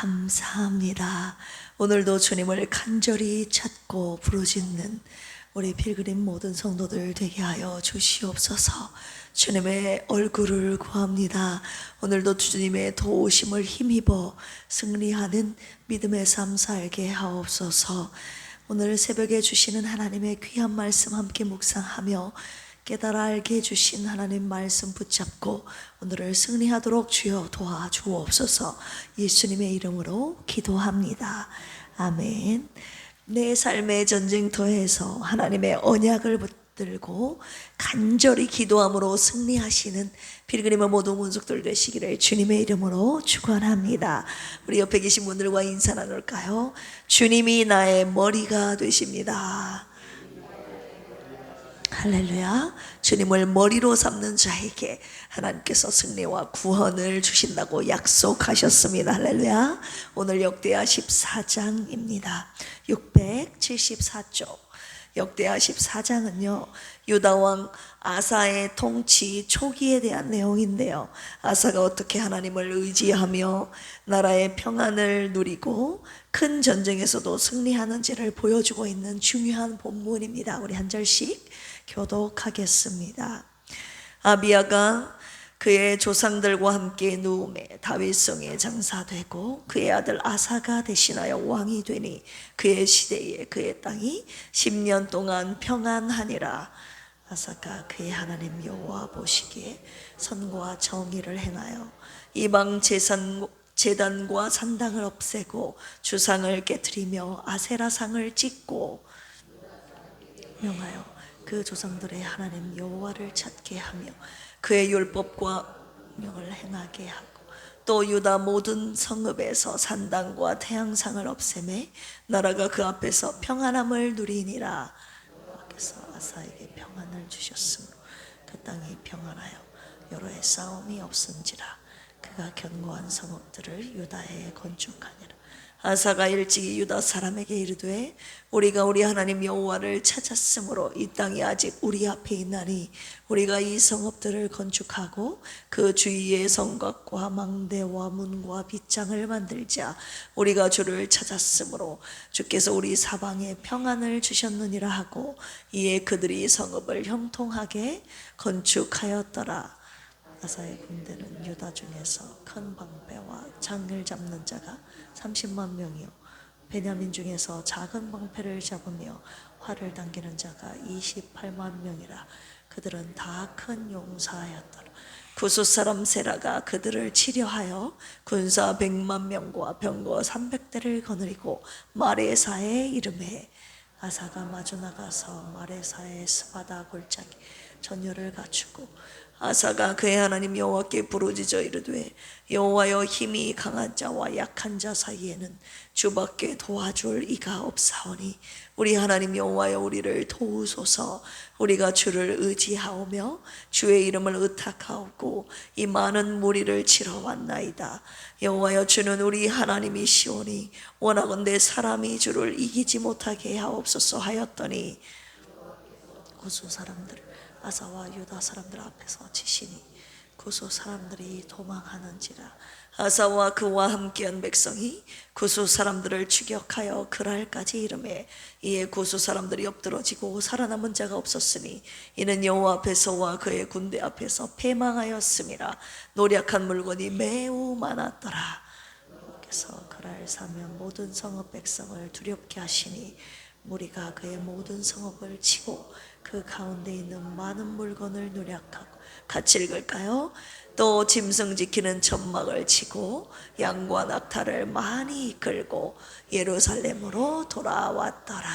감사합니다. 오늘도 주님을 간절히 찾고 부르짖는 우리 필그림 모든 성도들 되게 하여 주시옵소서. 주님의 얼굴을 구합니다. 오늘도 주님의 도우심을 힘입어 승리하는 믿음의 삶 살게 하옵소서. 오늘 새벽에 주시는 하나님의 귀한 말씀 함께 묵상하며 깨달아 알게 해주신 하나님 말씀 붙잡고 오늘을 승리하도록 주여 도와주옵소서. 예수님의 이름으로 기도합니다. 아멘. 내 삶의 전쟁터에서 하나님의 언약을 붙들고 간절히 기도함으로 승리하시는 필그림의 모든 문속들 되시기를 주님의 이름으로 축원합니다. 우리 옆에 계신 분들과 인사 나눌까요? 주님이 나의 머리가 되십니다. 할렐루야. 주님을 머리로 삼는 자에게 하나님께서 승리와 구원을 주신다고 약속하셨습니다. 할렐루야. 오늘 역대하 14장입니다 674쪽 역대하 14장은요 유다왕 아사의 통치 초기에 대한 내용인데요, 아사가 어떻게 하나님을 의지하며 나라의 평안을 누리고 큰 전쟁에서도 승리하는지를 보여주고 있는 중요한 본문입니다. 우리 한 절씩 교독하겠습니다. 아비야가 그의 조상들과 함께 누움에 다윗성에 장사되고 그의 아들 아사가 대신하여 왕이 되니 그의 시대에 그의 땅이 10년 동안 평안하니라. 아사가 그의 하나님 여호와 보시기에 선과 정의를 행하여 이방 제단과 산당을 없애고 주상을 깨뜨리며 아세라상을 찢고 명하여 그 조상들의 하나님 여호와를 찾게 하며 그의 율법과 명을 행하게 하고 또 유다 모든 성읍에서 산당과 태양상을 없애매 나라가 그 앞에서 평안함을 누리니라. 여호와께서 아사에게 평안을 주셨으므로 그 땅이 평안하여 여러 해 싸움이 없은지라. 그가 견고한 성읍들을 유다에 건축하니라. 아사가 일찍이 유다 사람에게 이르되 우리가 우리 하나님 여호와를 찾았으므로 이 땅이 아직 우리 앞에 있나니 우리가 이 성읍들을 건축하고 그 주위에 성곽과 망대와 문과 빗장을 만들자. 우리가 주를 찾았으므로 주께서 우리 사방에 평안을 주셨느니라 하고 이에 그들이 성읍을 형통하게 건축하였더라. 아사의 군대는 유다 중에서 큰 방패와 창을 잡는 자가 30만 명이요 베냐민 중에서 작은 방패를 잡으며 활을 당기는 자가 28만 명이라. 그들은 다 큰 용사였더라. 구스 사람 세라가 그들을 치려하여 군사 100만 명과 병거 300대를 거느리고 마레사에 이르매 아사가 마주 나가서 마레사의 스바다 골짜기 전열을 갖추고 아사가 그의 하나님 여호와께 부르짖어 이르되 여호와여 힘이 강한 자와 약한 자 사이에는 주밖에 도와줄 이가 없사오니 우리 하나님 여호와여 우리를 도우소서. 우리가 주를 의지하오며 주의 이름을 의탁하고 이 많은 무리를 치러 왔나이다. 여호와여 주는 우리 하나님이시오니 원하건대 사람이 주를 이기지 못하게 하옵소서 하였더니 구스 사람들 아사와 유다 사람들 앞에서 치시니 구스 사람들이 도망하는지라. 아사와 그와 함께한 백성이 구스 사람들을 추격하여 그랄까지 이르매 이에 구스 사람들이 엎드러지고 살아남은 자가 없었으니 이는 여호와 앞에서와 그의 군대 앞에서 패망하였음이라. 노력한 물건이 매우 많았더라. 여호와께서 그랄 사면 모든 성읍 백성을 두렵게 하시니 무리가 그의 모든 성읍을 치고 그 가운데 있는 많은 물건을 누략하고 같이 읽을까요? 또 짐승 지키는 천막을 치고 양과 낙타를 많이 이끌고 예루살렘으로 돌아왔더라.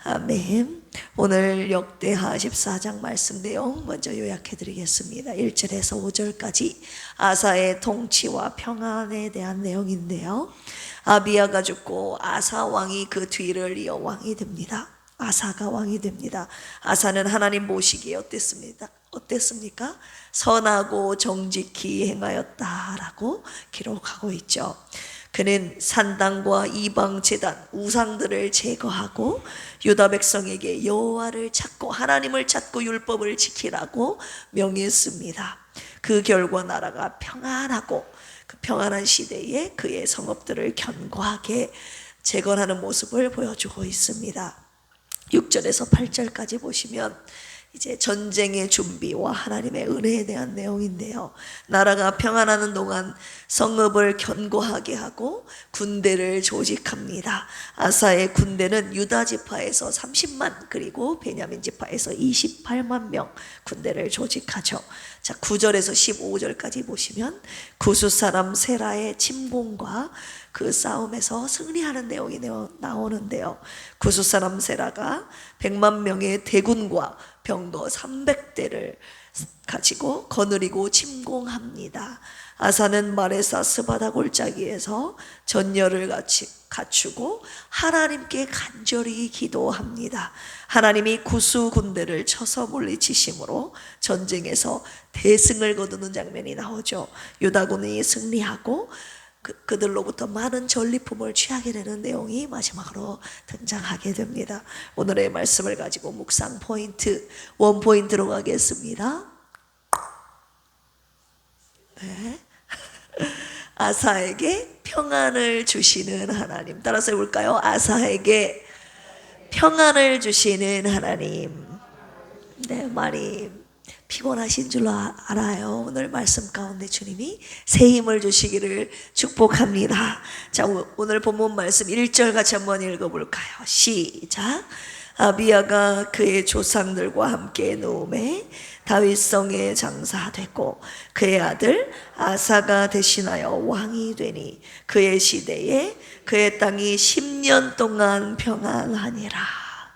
아멘. 오늘 역대하 14장 말씀 내용 먼저 요약해 드리겠습니다. 1절에서 5절까지 아사의 통치와 평안에 대한 내용인데요, 아비야가 죽고 아사 왕이 그 뒤를 이어 왕이 됩니다. 아사가 왕이 됩니다. 아사는 하나님 보시기에 어땠습니까? 선하고 정직히 행하였다라고 기록하고 있죠. 그는 산당과 이방 제단 우상들을 제거하고 유다 백성에게 여호와를 찾고 하나님을 찾고 율법을 지키라고 명했습니다. 그 결과 나라가 평안하고 그 평안한 시대에 그의 성읍들을 견고하게 재건하는 모습을 보여주고 있습니다. 6절에서 8절까지 보시면 이제 전쟁의 준비와 하나님의 은혜에 대한 내용인데요. 나라가 평안하는 동안 성읍을 견고하게 하고 군대를 조직합니다. 아사의 군대는 유다 지파에서 30만 그리고 베냐민 지파에서 28만 명 군대를 조직하죠. 자, 9절에서 15절까지 보시면 구스 사람 세라의 침공과 그 싸움에서 승리하는 내용이 나오는데요. 구스 사람 세라가 100만 명의 대군과 병거 300대를 가지고 거느리고 침공합니다. 아사는 마레사 스바다 골짜기에서 전열을 갖추고 하나님께 간절히 기도합니다. 하나님이 구스 군대를 쳐서 물리치심으로 전쟁에서 대승을 거두는 장면이 나오죠. 유다군이 승리하고 그들로부터 많은 전리품을 취하게 되는 내용이 마지막으로 등장하게 됩니다. 오늘의 말씀을 가지고 묵상 포인트, 원포인트로 가겠습니다. 네. 아사에게 평안을 주시는 하나님. 따라서 해볼까요? 아사에게 평안을 주시는 하나님. 네, 많이 피곤하신 줄 알아요. 오늘 말씀 가운데 주님이 새 힘을 주시기를 축복합니다. 자, 오늘 본문 말씀 1절 같이 한번 읽어볼까요? 시작. 아비야가 그의 조상들과 함께 누움에 다윗성에 장사됐고 그의 아들 아사가 대신하여 왕이 되니 그의 시대에 그의 땅이 10년 동안 평안하니라.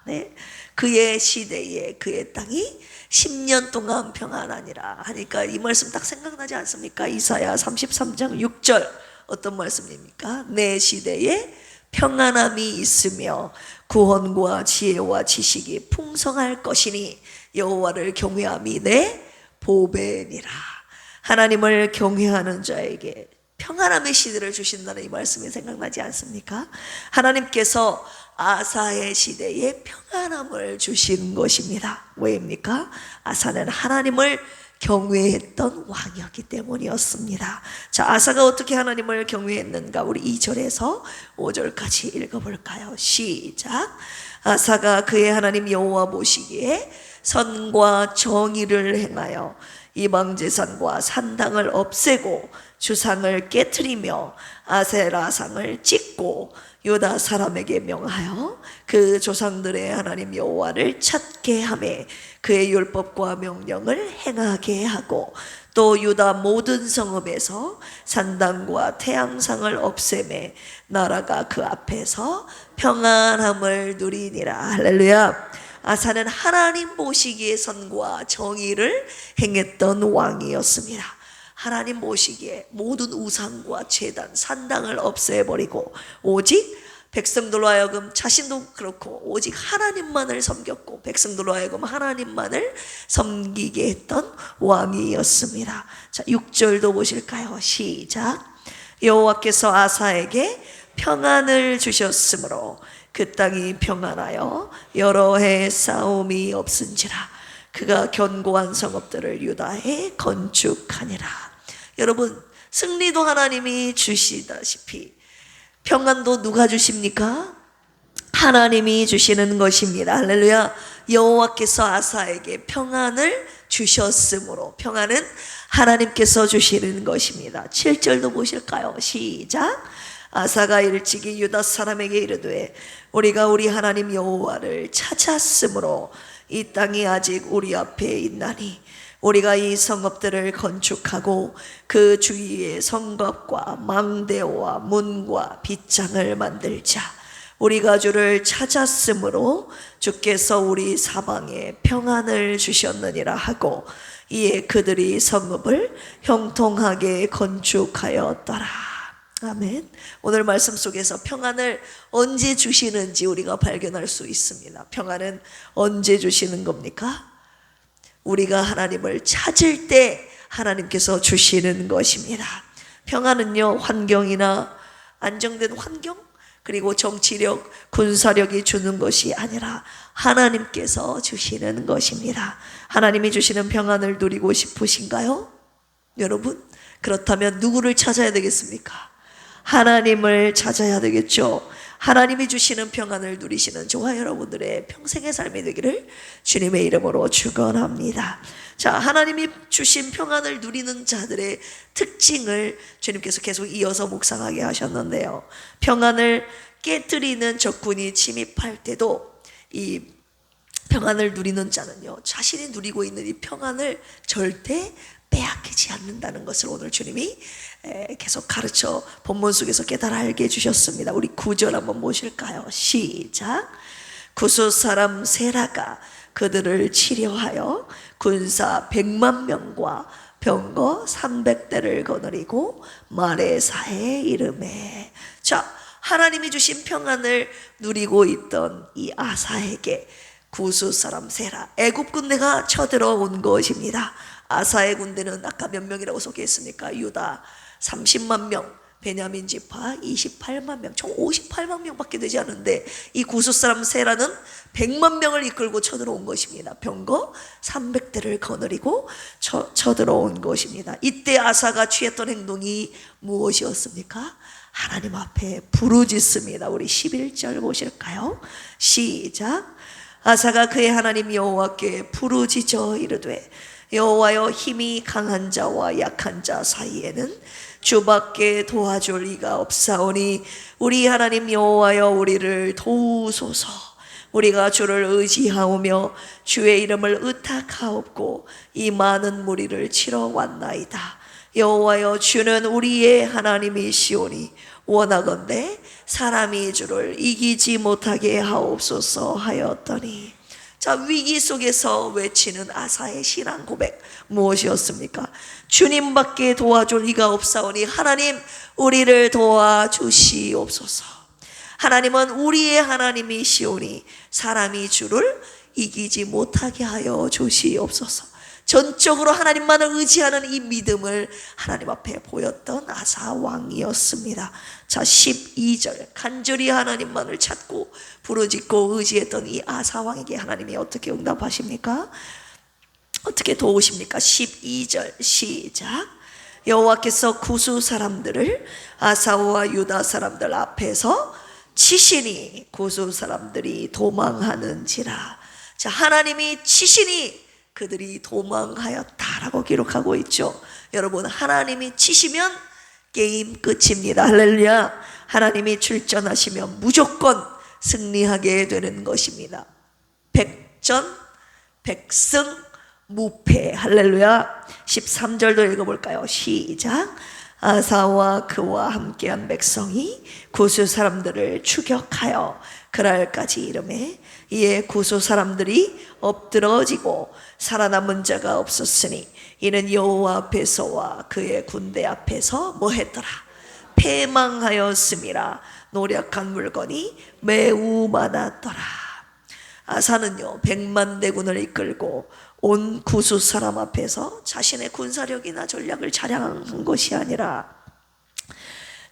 네, 그의 시대에 그의 땅이 10년 동안 평안하니라 하니까 이 말씀 딱 생각나지 않습니까? 이사야 33장 6절 어떤 말씀입니까? 내 시대에 평안함이 있으며 구원과 지혜와 지식이 풍성할 것이니 여호와를 경외함이 내 보배니라. 하나님을 경외하는 자에게 평안함의 시대를 주신다는 이 말씀이 생각나지 않습니까? 하나님께서 아사의 시대에 평안함을 주신 것입니다. 왜입니까? 아사는 하나님을 경외했던 왕이었기 때문이었습니다. 자, 아사가 어떻게 하나님을 경외했는가? 우리 2절에서 5절까지 읽어볼까요? 시작. 아사가 그의 하나님 여호와 보시기에 선과 정의를 행하여 이방제산과 산당을 없애고 주상을 깨트리며 아세라상을 찢고 유다 사람에게 명하여 그 조상들의 하나님 여호와를 찾게 하며 그의 율법과 명령을 행하게 하고 또 유다 모든 성읍에서 산당과 태양상을 없애매 나라가 그 앞에서 평안함을 누리니라. 할렐루야. 아사는 하나님 보시기에 선과 정의를 행했던 왕이었습니다. 하나님 보시기에 모든 우상과 제단, 산당을 없애버리고 오직 백성들로 하여금 자신도 그렇고 오직 하나님만을 섬겼고 백성들로 하여금 하나님만을 섬기게 했던 왕이었습니다. 자, 6절도 보실까요? 시작. 여호와께서 아사에게 평안을 주셨으므로 그 땅이 평안하여 여러 해 싸움이 없은지라 그가 견고한 성읍들을 유다에 건축하니라. 여러분, 승리도 하나님이 주시다시피 평안도 누가 주십니까? 하나님이 주시는 것입니다. 할렐루야. 여호와께서 아사에게 평안을 주셨으므로 평안은 하나님께서 주시는 것입니다. 7절도 보실까요? 시작. 아사가 일찍이 유다 사람에게 이르되 우리가 우리 하나님 여호와를 찾았으므로 이 땅이 아직 우리 앞에 있나니 우리가 이 성읍들을 건축하고 그 주위에 성곽과 망대와 문과 빗장을 만들자. 우리가 주를 찾았으므로 주께서 우리 사방에 평안을 주셨느니라 하고 이에 그들이 성읍을 형통하게 건축하였더라. 아멘. 오늘 말씀 속에서 평안을 언제 주시는지 우리가 발견할 수 있습니다. 평안은 언제 주시는 겁니까? 우리가 하나님을 찾을 때 하나님께서 주시는 것입니다. 평안은요, 환경이나 안정된 환경 그리고 정치력, 군사력이 주는 것이 아니라 하나님께서 주시는 것입니다. 하나님이 주시는 평안을 누리고 싶으신가요? 여러분, 그렇다면 누구를 찾아야 되겠습니까? 하나님을 찾아야 되겠죠. 하나님이 주시는 평안을 누리시는 저와 여러분들의 평생의 삶이 되기를 주님의 이름으로 축원합니다. 자, 하나님이 주신 평안을 누리는 자들의 특징을 주님께서 계속 이어서 묵상하게 하셨는데요. 평안을 깨뜨리는 적군이 침입할 때도 이 평안을 누리는 자는요, 자신이 누리고 있는 이 평안을 절대 빼앗기지 않는다는 것을 오늘 주님이 계속 가르쳐 본문 속에서 깨달아 알게 해주셨습니다. 우리 9절 한번 보실까요? 시작. 구스 사람 세라가 그들을 치려하여 군사 100만 명과 병거 300대를 거느리고 마레사에 이르매. 자, 하나님이 주신 평안을 누리고 있던 이 아사에게 구스 사람 세라, 애굽 군대가 쳐들어온 것입니다. 아사의 군대는 아까 몇 명이라고 소개했습니까? 유다 30만 명, 베냐민 지파 28만 명, 총 58만 명밖에 되지 않은데 이 구스 사람 세라는 100만 명을 이끌고 쳐들어온 것입니다. 병거 300대를 거느리고 쳐들어온 것입니다. 이때 아사가 취했던 행동이 무엇이었습니까? 하나님 앞에 부르짖습니다. 우리 11절 보실까요? 시작. 아사가 그의 하나님 여호와께 부르짖어 이르되 여호와여, 힘이 강한 자와 약한 자 사이에는 주밖에 도와줄 이가 없사오니 우리 하나님 여호와여, 우리를 도우소서. 우리가 주를 의지하오며 주의 이름을 의탁하옵고 이 많은 무리를 치러 왔나이다. 여호와여, 주는 우리의 하나님이시오니 원하건대 사람이 주를 이기지 못하게 하옵소서 하였더니. 자, 위기 속에서 외치는 아사의 신앙 고백 무엇이었습니까? 주님밖에 도와줄 이가 없사오니 하나님, 우리를 도와주시옵소서. 하나님은 우리의 하나님이시오니 사람이 주를 이기지 못하게 하여 주시옵소서. 전적으로 하나님만을 의지하는 이 믿음을 하나님 앞에 보였던 아사 왕이었습니다. 자, 12절. 간절히 하나님만을 찾고 부르짖고 의지했던 이 아사 왕에게 하나님이 어떻게 응답하십니까? 어떻게 도우십니까? 12절 시작. 여호와께서 구스 사람들을 아사와 유다 사람들 앞에서 치시니 구스 사람들이 도망하는지라. 자, 하나님이 치시니 그들이 도망하였다라고 기록하고 있죠. 여러분, 하나님이 치시면 게임 끝입니다. 할렐루야. 하나님이 출전하시면 무조건 승리하게 되는 것입니다. 백전 백승 무패. 할렐루야. 13절도 읽어볼까요? 시작. 아사와 그와 함께한 백성이 구스 사람들을 추격하여 그랄까지 이르매 이에 구스 사람들이 엎드러지고 살아남은 자가 없었으니 이는 여호와 앞에서와 그의 군대 앞에서 뭐 했더라? 패망하였음이라. 노력한 물건이 매우 많았더라. 아사는요 100만 대군을 이끌고 온 구스 사람 앞에서 자신의 군사력이나 전략을 자랑한 것이 아니라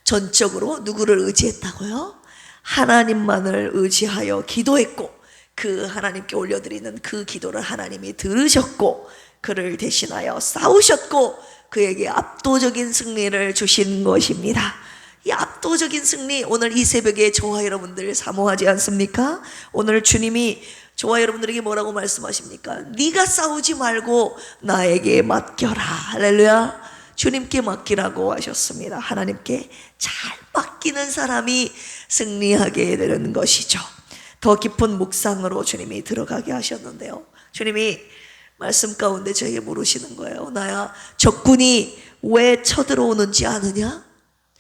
전적으로 누구를 의지했다고요? 하나님만을 의지하여 기도했고 그 하나님께 올려드리는 그 기도를 하나님이 들으셨고 그를 대신하여 싸우셨고 그에게 압도적인 승리를 주신 것입니다. 이 압도적인 승리, 오늘 이 새벽에 저와 여러분들 사모하지 않습니까? 오늘 주님이 저와 여러분들에게 뭐라고 말씀하십니까? 네가 싸우지 말고 나에게 맡겨라. 할렐루야. 주님께 맡기라고 하셨습니다. 하나님께 잘 맡기는 사람이 승리하게 되는 것이죠. 더 깊은 묵상으로 주님이 들어가게 하셨는데요, 주님이 말씀 가운데 저에게 물으시는 거예요. 나야, 적군이 왜 쳐들어오는지 아느냐?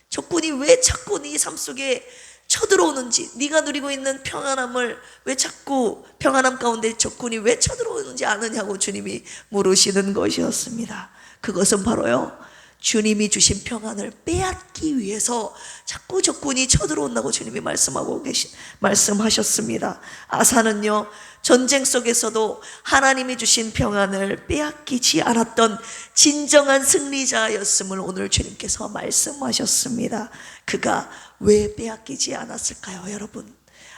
적군이 왜 자꾸 네 삶 속에 쳐들어오는지, 네가 누리고 있는 평안함을 왜 자꾸 평안함 가운데 적군이 왜 쳐들어오는지 아느냐고 주님이 물으시는 것이었습니다. 그것은 바로요, 주님이 주신 평안을 빼앗기 위해서 자꾸 적군이 쳐들어온다고 주님이 말씀하셨습니다. 아사는요, 전쟁 속에서도 하나님이 주신 평안을 빼앗기지 않았던 진정한 승리자였음을 오늘 주님께서 말씀하셨습니다. 그가 왜 빼앗기지 않았을까요, 여러분?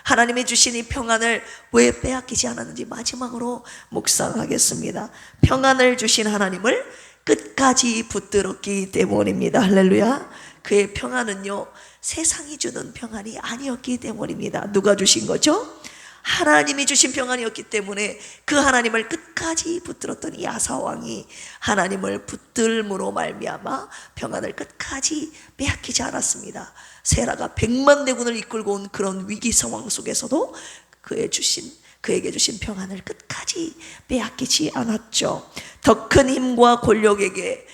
하나님이 주신 이 평안을 왜 빼앗기지 않았는지 마지막으로 묵상하겠습니다. 평안을 주신 하나님을 끝까지 붙들었기 때문입니다. 할렐루야. 그의 평안은요, 세상이 주는 평안이 아니었기 때문입니다. 누가 주신 거죠? 하나님이 주신 평안이었기 때문에 그 하나님을 끝까지 붙들었던 이 아사왕이 하나님을 붙들므로 말미암아 평안을 끝까지 빼앗기지 않았습니다. 세라가 100만 대군을 이끌고 온 그런 위기 상황 속에서도 그에게 주신 평안을 끝까지 빼앗기지 않았죠. 더 큰 힘과 권력에게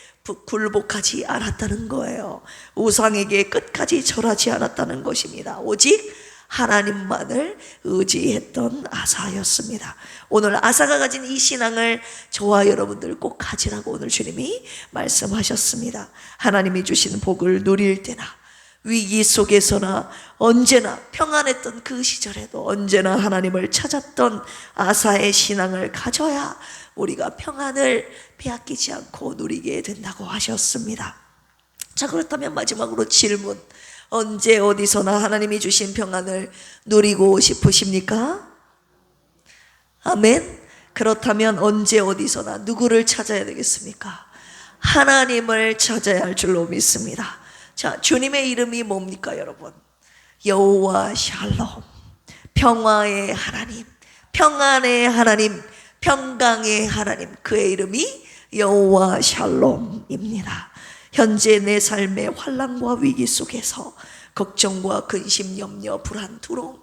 굴복하지 않았다는 거예요. 우상에게 끝까지 절하지 않았다는 것입니다. 오직 하나님만을 의지했던 아사였습니다. 오늘 아사가 가진 이 신앙을 저와 여러분들 꼭 가지라고 오늘 주님이 말씀하셨습니다. 하나님이 주신 복을 누릴 때나 위기 속에서나 언제나 평안했던 그 시절에도 언제나 하나님을 찾았던 아사의 신앙을 가져야 우리가 평안을 빼앗기지 않고 누리게 된다고 하셨습니다. 자, 그렇다면 마지막으로 질문. 언제 어디서나 하나님이 주신 평안을 누리고 싶으십니까? 아멘. 그렇다면 언제 어디서나 누구를 찾아야 되겠습니까? 하나님을 찾아야 할 줄로 믿습니다. 자, 주님의 이름이 뭡니까, 여러분? 여호와 샬롬, 평화의 하나님, 평안의 하나님, 평강의 하나님. 그의 이름이 여호와 샬롬입니다. 현재 내 삶의 환난과 위기 속에서 걱정과 근심, 염려, 불안,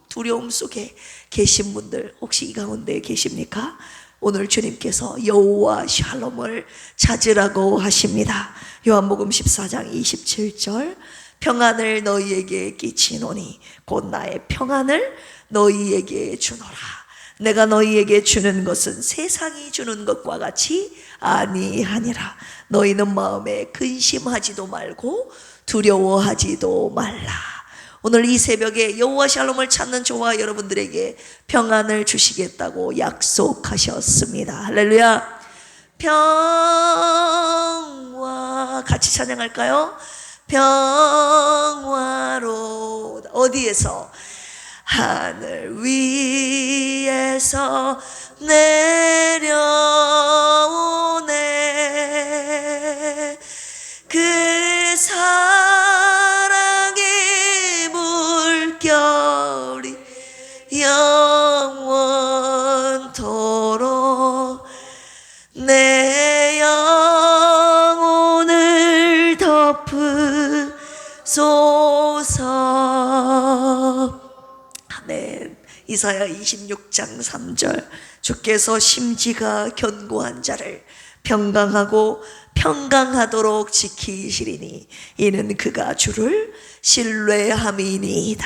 두려움 속에 계신 분들 혹시 이 가운데 계십니까? 오늘 주님께서 여호와 샬롬을 찾으라고 하십니다. 요한복음 14장 27절, 평안을 너희에게 끼치노니 곧 나의 평안을 너희에게 주노라. 내가 너희에게 주는 것은 세상이 주는 것과 같이 아니하니라. 너희는 마음에 근심하지도 말고 두려워하지도 말라. 오늘 이 새벽에 여호와 샬롬을 찾는 저와 여러분들에게 평안을 주시겠다고 약속하셨습니다. 할렐루야. 평화, 같이 찬양할까요? 평화로. 어디에서? 하늘 위에서 내려오네. 그 사랑의 물결이 영원토록 내 영혼을 덮으소서. 아멘. 이사야 26장 3절, 주께서 심지가 견고한 자를 평강하고 평강하도록 지키시리니 이는 그가 주를 신뢰함이니이다.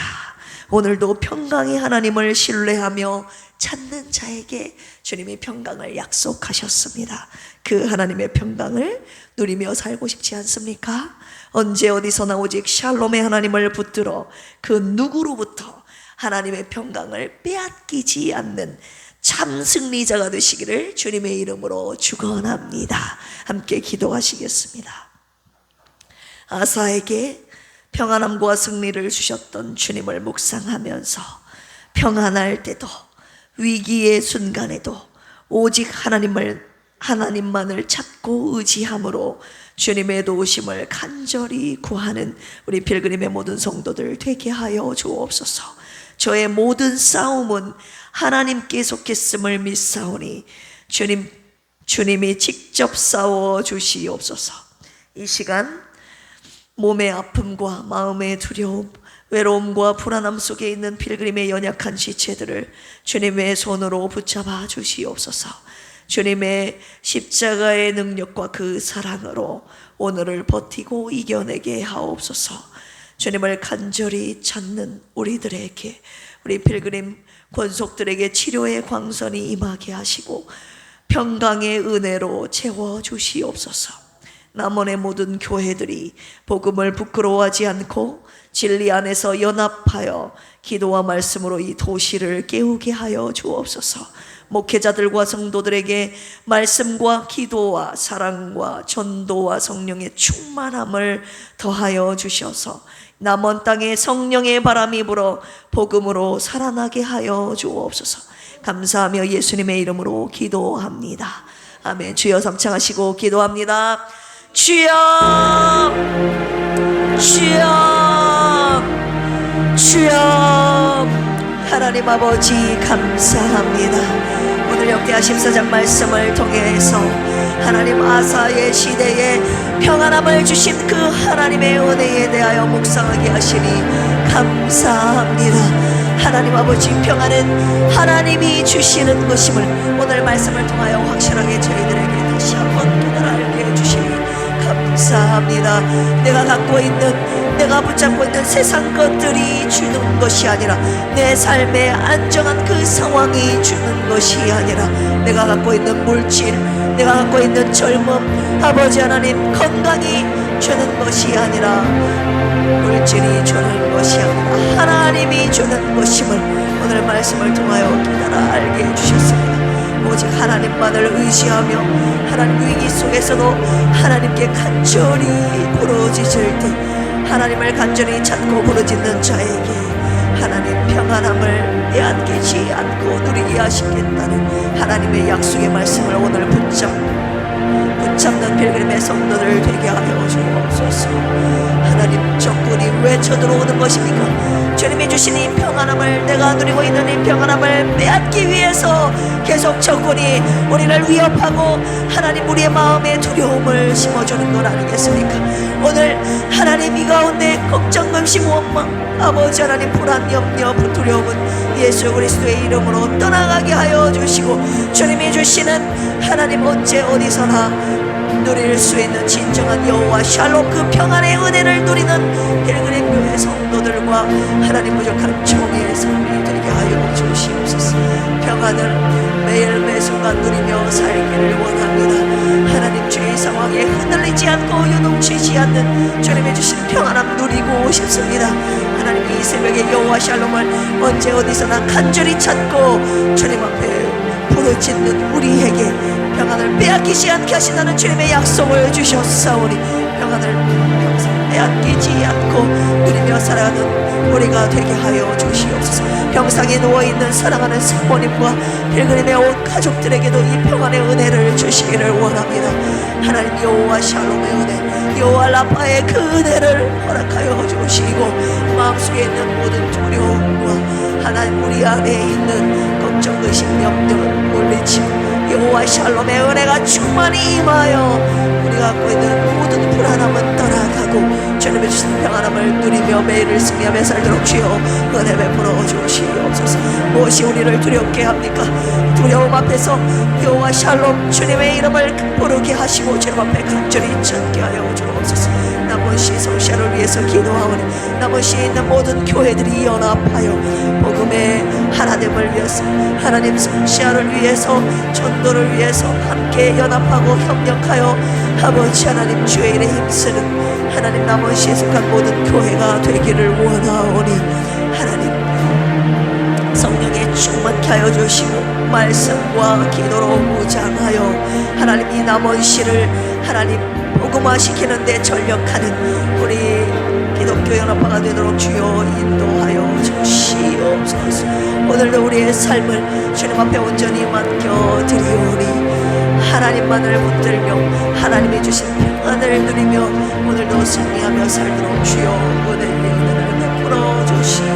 오늘도 평강의 하나님을 신뢰하며 찾는 자에게 주님이 평강을 약속하셨습니다. 그 하나님의 평강을 누리며 살고 싶지 않습니까? 언제 어디서나 오직 샬롬의 하나님을 붙들어 그 누구로부터 하나님의 평강을 빼앗기지 않는 참 승리자가 되시기를 주님의 이름으로 축원합니다. 함께 기도하시겠습니다. 아사에게 평안함과 승리를 주셨던 주님을 묵상하면서 평안할 때도 위기의 순간에도 오직 하나님만을 찾고 의지함으로 주님의 도우심을 간절히 구하는 우리 필그림의 모든 성도들 되게 하여 주옵소서. 저의 모든 싸움은 하나님께 속했음을 믿사오니 주님이 직접 싸워 주시옵소서. 이 시간 몸의 아픔과 마음의 두려움, 외로움과 불안함 속에 있는 필그림의 연약한 지체들을 주님의 손으로 붙잡아 주시옵소서. 주님의 십자가의 능력과 그 사랑으로 오늘을 버티고 이겨내게 하옵소서. 주님을 간절히 찾는 우리들에게, 우리 필그림 권속들에게 치료의 광선이 임하게 하시고 평강의 은혜로 채워주시옵소서. 남원의 모든 교회들이 복음을 부끄러워하지 않고 진리 안에서 연합하여 기도와 말씀으로 이 도시를 깨우게 하여 주옵소서. 목회자들과 성도들에게 말씀과 기도와 사랑과 전도와 성령의 충만함을 더하여 주셔서 남원 땅에 성령의 바람이 불어 복음으로 살아나게 하여 주옵소서. 감사하며 예수님의 이름으로 기도합니다. 아멘. 주여 삼창하시고 기도합니다. 주여, 주여, 주여. 하나님 아버지 감사합니다. 오늘 역대하 14장 말씀을 통해서 하나님 아사의 시대에 평안함을 주신 그 하나님의 은혜에 대하여 묵상하게 하시니 감사합니다. 하나님 아버지, 평안은 하나님이 주시는 것임을 오늘 말씀을 통하여 확실하게 저희들에게 다시 한번 깨달게 해주시니 감사합니다. 내가 갖고 있는, 내가 붙잡고 있는 세상 것들이 주는 것이 아니라, 내 삶의 안정한 그 상황이 주는 것이 아니라, 내가 갖고 있는 물질, 내가 갖고 있는 젊음, 아버지 하나님 건강이 주는 것이 아니라, 물질이 주는 것이 아니라 하나님이 주는 것임을 오늘 말씀을 통하여 깨달아 알게 해주셨습니다. 오직 하나님만을 의지하며 하나님 위기 속에서도 하나님께 간절히 부르짖을 때, 하나님을 간절히 찾고 부르짖는 자에게 하나님 평안함을 빼앗기지 않고 누리게 하시겠다는 하나님의 약속의 말씀을 오늘 붙잡는 필그림의 성도들 되게 하여 주옵소서. 하나님, 적군이 왜 쳐들어오는 것입니까? 주님이 주신 이 평안함을, 내가 누리고 있는 이 평안함을 빼앗기 위해서 계속 적군이 우리를 위협하고 하나님 우리의 마음에 두려움을 심어주는 것 아니겠습니까? 오늘 하나님 이 가운데 걱정, 근심, 원망, 아버지 하나님 불안, 염려, 두려움은 예수 그리스도의 이름으로 떠나가게 하여 주시고, 주님이 주시는 하나님 언제 어디서나 누릴 수 있는 진정한 여호와 샬롬, 그 평안의 은혜를 누리는 필그림 교회 성도들과 하나님 부족한 총회의 삶이 되게 하여 주시옵소서. 평안을 매일 매순간 누리며 살기를 원합니다. 하나님, 주의 상황에 흔들리지 않고 요동치지 않는 주님의 주신 평안함 누리고 싶습니다. 하나님, 이 새벽에 여호와 샬롬을 언제 어디서나 간절히 찾고 주님 앞에 부르짖는 우리에게 평안을 빼앗기지 않게 하신다는 주님의 약속을 주셨사오니, 평안을 평생 빼앗기지 않고 누리며 살아가는 우리가 되게 하여 주시옵소서. 병상에 누워있는 사랑하는 사모님과 필그림의 온 가족들에게도 이 평안의 은혜를 주시기를 원합니다. 하나님, 여호와 샬롬의 은혜, 여호와 라파의 그 은혜를 허락하여 주시고, 마음속에 있는 모든 두려움과 하나님 우리 안에 있는 걱정, 의심, 염려를 물리치고 여호와 샬롬의 은혜가 충만히 임하여 우리가 갖고 있는 모든 불안함은 떠나가고 주님의 주신 평안함을 누리며 매일을 승리하며 살도록 주여 은혜 베풀어 주시옵소서. 무엇이 우리를 두렵게 합니까? 두려움 앞에서 여호와 샬롬 주님의 이름을 부르게 하시고 주님 앞에 간절히 찾게 하여 주옵소서. 남은 시 성시아를 위해서 기도하오니, 남은 시에 있는 모든 교회들이 연합하여 복음의 하나됨을 위해서, 하나님 성시아를 위해서, 전도를 위해서 함께 연합하고 협력하여 아버지 하나님 주의 일에 힘쓰는 하나님 남은 시에 속한 모든 교회가 되기를 원하오니, 하나님 성령에 충만케 하여 주시고 말씀과 기도로 무장하여 하나님 이 남은 시를 하나님 복음화시키는 데 전력하는 우리 기독교 연합파가 되도록 주여 인도하여 주시옵소서. 오늘도 우리의 삶을 주님 앞에 온전히 맡겨드리오니 하나님만을 붙들며 하나님이 주신 평안을 누리며 오늘도 승리하며 살도록 주여 은혜를 베풀어 주시옵소서.